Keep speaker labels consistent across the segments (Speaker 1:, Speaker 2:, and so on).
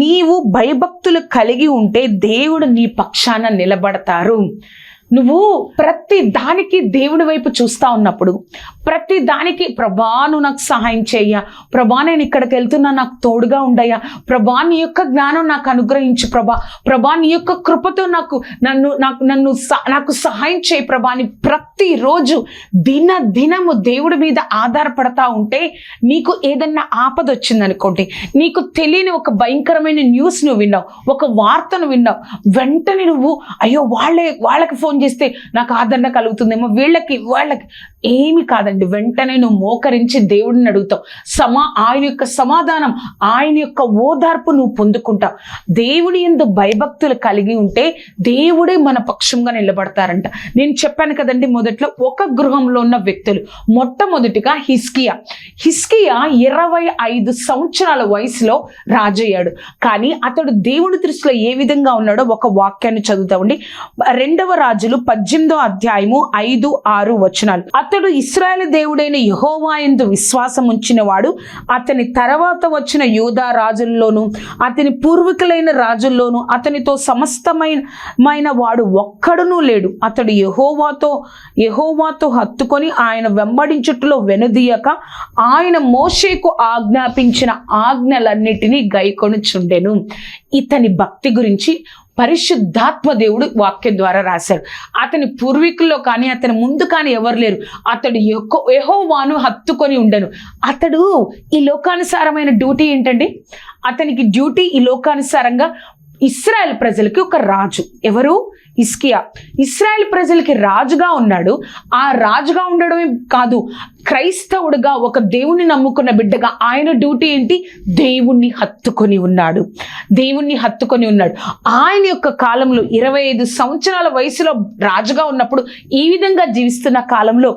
Speaker 1: నీవు భయభక్తులు కలిగి ఉంటే దేవుడు నీ పక్షాన నిలబడతారు. నువ్వు ప్రతి దానికి దేవుడి వైపు చూస్తా ఉన్నప్పుడు, ప్రతి దానికి ప్రభా నువ్వు నాకు సహాయం చెయ్య, ప్రభా నేను ఇక్కడికి వెళ్తున్నా నాకు తోడుగా ఉండయ్యా, ప్రభా నీ యొక్క జ్ఞానం నాకు అనుగ్రహించు ప్రభా నీ యొక్క కృపతో నాకు సహాయం చేయి ప్రభా అని ప్రతిరోజు దినము దేవుడి మీద ఆధారపడతా ఉంటే, నీకు ఏదన్నా ఆపద వచ్చిందనుకోండి, నీకు తెలియని ఒక భయంకరమైన న్యూస్ నువ్వు విన్నావు, ఒక వార్తను విన్నావు, వెంటనే నువ్వు అయ్యో వాళ్ళకి ఫోన్ చేస్తే నాకు ఆదరణ కలుగుతుందేమో, వాళ్ళకి ఏమి కాదండి. వెంటనే నువ్వు మోకరించి దేవుడిని అడుగుతావు. ఆయన యొక్క సమాధానం, ఆయన యొక్క ఓదార్పు నువ్వు పొందుకుంటావు. దేవుడి యందు భయభక్తులు కలిగి ఉంటే దేవుడే మన పక్షంగా నిలబడతారంట. నేను చెప్పాను కదండి మొదట్లో, ఒక గృహంలో ఉన్న వ్యక్తులు. మొట్టమొదటిగా హిస్కియా 25 సంవత్సరాల వయసులో రాజయ్యాడు. కానీ అతడు దేవుడి దృష్టిలో ఏ విధంగా ఉన్నాడో ఒక వాక్యాన్ని చదువుతామండి. 2వ రాజులు 18వ అధ్యాయము 5-6 వచనాలు. అతడు ఇశ్రాయేలు దేవుడైన యెహోవా యందు విశ్వాసం ఉంచిన వాడు. అతని తర్వాత వచ్చిన యూదా రాజుల్లోను, అతని పూర్వీకులైన రాజుల్లోను అతనితో సమస్తమైన వాడు ఒక్కడునూ లేడు. అతడు యెహోవాతో హత్తుకొని ఆయన వెంబడించుటలో వెనుదీయక ఆయన మోషేకు ఆజ్ఞాపించిన ఆజ్ఞలన్నిటినీ గైకొనుచుండెను. ఇతని భక్తి గురించి పరిశుద్ధాత్మ దేవుడు వాక్యం ద్వారా రాశాడు. అతని పూర్వీకుల్లో కానీ అతని ముందు కానీ ఎవరు లేరు. అతడు యెహోవాను హత్తుకొని ఉండెను. అతడు ఈ లోకానుసారమైన డ్యూటీ ఏంటండి? అతనికి డ్యూటీ ఈ లోకానుసారంగా ఇశ్రాయేల్ ప్రజలకి ఒక రాజు. ఎవరు? హిస్కియా. ఇశ్రాయేల్ ప్రజలకి రాజుగా ఉన్నాడు. ఆ రాజుగా ఉండడమే కాదు, క్రైస్తవుడుగా ఒక దేవుణ్ణి నమ్ముకున్న బిడ్డగా ఆయన డ్యూటీ ఏంటి? దేవుణ్ణి హత్తుకొని ఉన్నాడు. ఆయన యొక్క కాలంలో 25 సంవత్సరాల వయసులో రాజుగా ఉన్నప్పుడు ఈ విధంగా జీవిస్తున్న కాలంలో,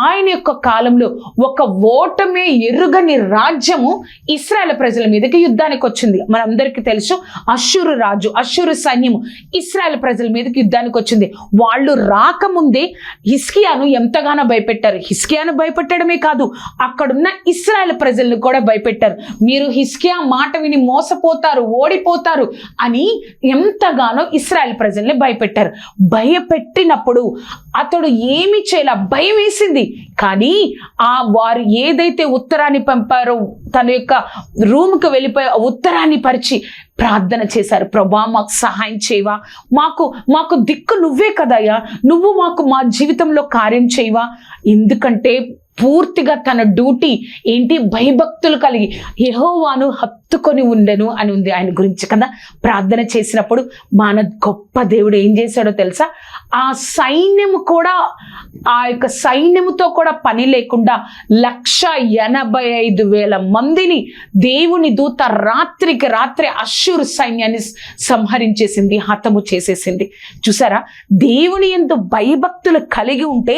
Speaker 1: ఆయన యొక్క కాలంలో ఒక ఓటమే ఎరుగని రాజ్యము ఇశ్రాయేల్ ప్రజల మీదకి యుద్ధానికి వచ్చింది. మనందరికీ తెలుసు, అష్షూరు సైన్యము ఇశ్రాయేల్ ప్రజల మీదకి యుద్ధానికి వచ్చింది. వాళ్ళు రాకముందే హిస్కియాను ఎంతగానో భయపెట్టారు. హిస్కియాను భయపెట్టడమే కాదు, అక్కడున్న ఇశ్రాయేల్ ప్రజలను కూడా భయపెట్టారు. మీరు హిస్కియా మాట విని మోసపోతారు, ఓడిపోతారు అని ఎంతగానో ఇశ్రాయేల్ ప్రజల్ని భయపెట్టారు. భయపెట్టినప్పుడు అతడు ఏమి చేయాల భయం వేసింది. కానీ వారు ఏదైతే ఉత్తరాన్ని పంపారో, తన యొక్క రూమ్కి వెళ్ళిపోయి ఉత్తరాన్ని పరిచి ప్రార్థన చేశారు. ప్రభా మాకు సహాయం చేయవా, మాకు దిక్కు నువ్వే కదయ్యా, నువ్వు మా జీవితంలో కార్యం చేయవా. ఎందుకంటే పూర్తిగా తన డ్యూటీ ఏంటి? భయభక్తులు కలిగి యెహోవాను హత్తుకొని ఉండెను అని ఉంది ఆయన గురించి కదా. ప్రార్థన చేసినప్పుడు మన గొప్ప దేవుడు ఏం చేశాడో తెలుసా? ఆ సైన్యము కూడా, ఆ యొక్క సైన్యముతో కూడా పని లేకుండా 185,000 మందిని దేవుని దూత రాత్రికి రాత్రి అష్షూరు సైన్యాన్ని సంహరించేసింది, హతము చేసేసింది. చూసారా? దేవుని యందు భయభక్తులు కలిగి ఉంటే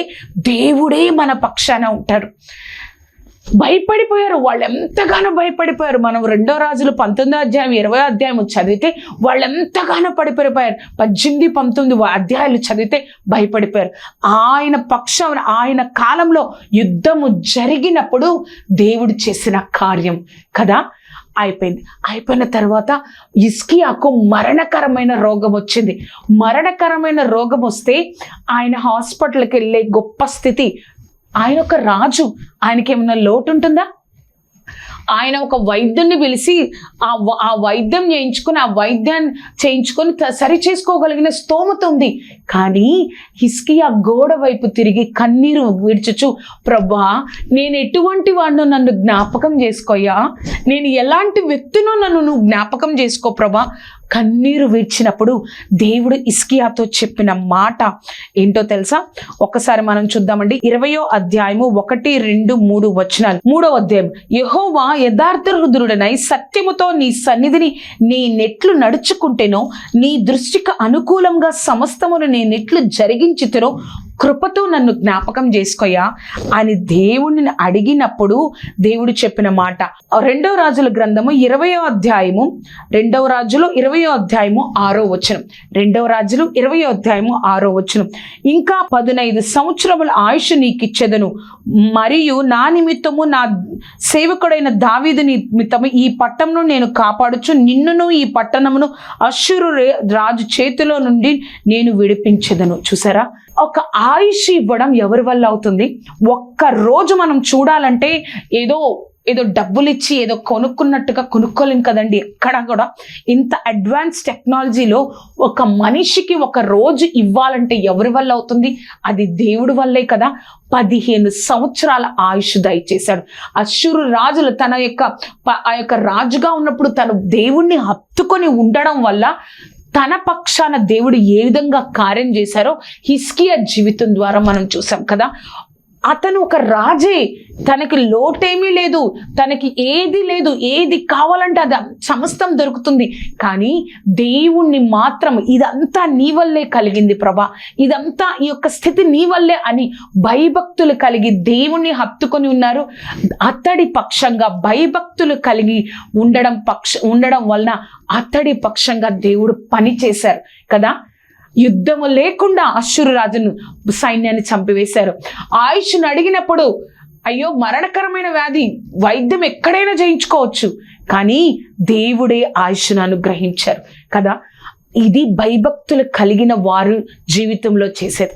Speaker 1: దేవుడే మన పక్షాన ఉంటారు. భయపడిపోయారు, వాళ్ళు ఎంతగానో భయపడిపోయారు. మనం 2వ రాజులు 19వ అధ్యాయం 20వ అధ్యాయం చదివితే వాళ్ళు ఎంతగానో పడిపోయారు. 18, 19 అధ్యాయాలు చదివితే భయపడిపోయారు. ఆయన పక్షం, ఆయన కాలంలో యుద్ధము జరిగినప్పుడు దేవుడు చేసిన కార్యం కదా. అయిపోయిన తర్వాత హిస్కియాకు మరణకరమైన రోగం వచ్చింది. మరణకరమైన రోగం వస్తే ఆయన హాస్పిటల్కి వెళ్ళే గొప్ప స్థితి. ఆయన ఒక రాజు, ఆయనకి ఏమైనా లోటు ఉంటుందా? ఆయన ఒక వైద్యుని పిలిచి ఆ వైద్యం చేయించుకొని సరి చేసుకోగలిగిన స్తోమత ఉంది. కానీ హిస్కియా గోడ వైపు తిరిగి కన్నీరు విడిచుచు, ప్రభా నేను ఎటువంటి వాడినో నన్ను జ్ఞాపకం చేసుకోయా, నేను ఎలాంటి వ్యక్తినో నువ్వు జ్ఞాపకం చేసుకో ప్రభా. కన్నీరు విడిచినప్పుడు దేవుడు హిస్కియాతో చెప్పిన మాట ఏంటో తెలుసా? ఒకసారి మనం చూద్దామండి. 20వ అధ్యాయము 1, 2, 3 వచనాలు. 3వ అధ్యాయం. యెహోవా యథార్థ హృదయుడనై సత్యముతో నీ సన్నిధిని నేనెట్లు నడుచుకుంటేనో, నీ దృష్టికి అనుకూలంగా సమస్తమును నేనెట్లు జరిగించుతేనో కృపతో నన్ను జ్ఞాపకం చేసుకోయా అని దేవుణ్ణి అడిగినప్పుడు దేవుడు చెప్పిన మాట. 2వ రాజుల గ్రంథము 20వ అధ్యాయము 2వ రాజులు 20వ అధ్యాయము 6వ వచనం. 2వ రాజులు 20వ అధ్యాయము 6వ వచనం. ఇంకా 15 సంవత్సరముల ఆయుష్ నీకిచ్చెదను, మరియు నా నిమిత్తము నా సేవకుడైన దావీదు నిమిత్తము ఈ పట్టణమును నేను కాపాడుచు నిన్నును ఈ పట్టణమును అష్షూరు రాజు చేతిలో నుండి నేను విడిపించెదను. చూసారా, ఒక ఆయుష్ ఇవ్వడం ఎవరి వల్ల అవుతుంది? ఒక్క రోజు మనం చూడాలంటే ఏదో డబ్బులు ఇచ్చి ఏదో కొనుక్కున్నట్టుగా కొనుక్కోలేం కదండి. ఎక్కడ కూడా ఇంత అడ్వాన్స్ టెక్నాలజీలో ఒక మనిషికి ఒక రోజు ఇవ్వాలంటే ఎవరి వల్ల అవుతుంది? అది దేవుడి వల్లే కదా. 15 సంవత్సరాల ఆయుష్ దయచేశాడు. అష్షూరు రాజులు ఆ యొక్క రాజుగా ఉన్నప్పుడు తను దేవుణ్ణి హత్తుకొని ఉండడం వల్ల తన పక్షాన దేవుడు ఏ విధంగా కార్యం చేశారో హిజ్కియా జీవితం ద్వారా మనం చూసాం కదా. అతను ఒక రాజే, తనకి లోటేమీ లేదు, తనకి ఏది లేదు, ఏది కావాలంటే అది సమస్తం దొరుకుతుంది. కానీ దేవుణ్ణి మాత్రం ఇదంతా నీ వల్లే కలిగింది ప్రభా, ఇదంతా ఈ యొక్క స్థితి నీ వల్లే అని భయభక్తులు కలిగి దేవుణ్ణి హత్తుకొని ఉన్నారు. అతడి పక్షంగా భయభక్తులు కలిగి ఉండడం వలన అతడి పక్షంగా దేవుడు పని చేశారు కదా. యుద్ధము లేకుండా అష్షూరు రాజును సైన్యాన్ని చంపివేశారు. ఆయుష్ను అడిగినప్పుడు అయ్యో మరణకరమైన వ్యాధి, వైద్యం ఎక్కడైనా చేయించుకోవచ్చు, కానీ దేవుడే ఆయుష్ను అనుగ్రహించారు కదా. ఇది భయభక్తులు కలిగిన వారు జీవితంలో చేసేది.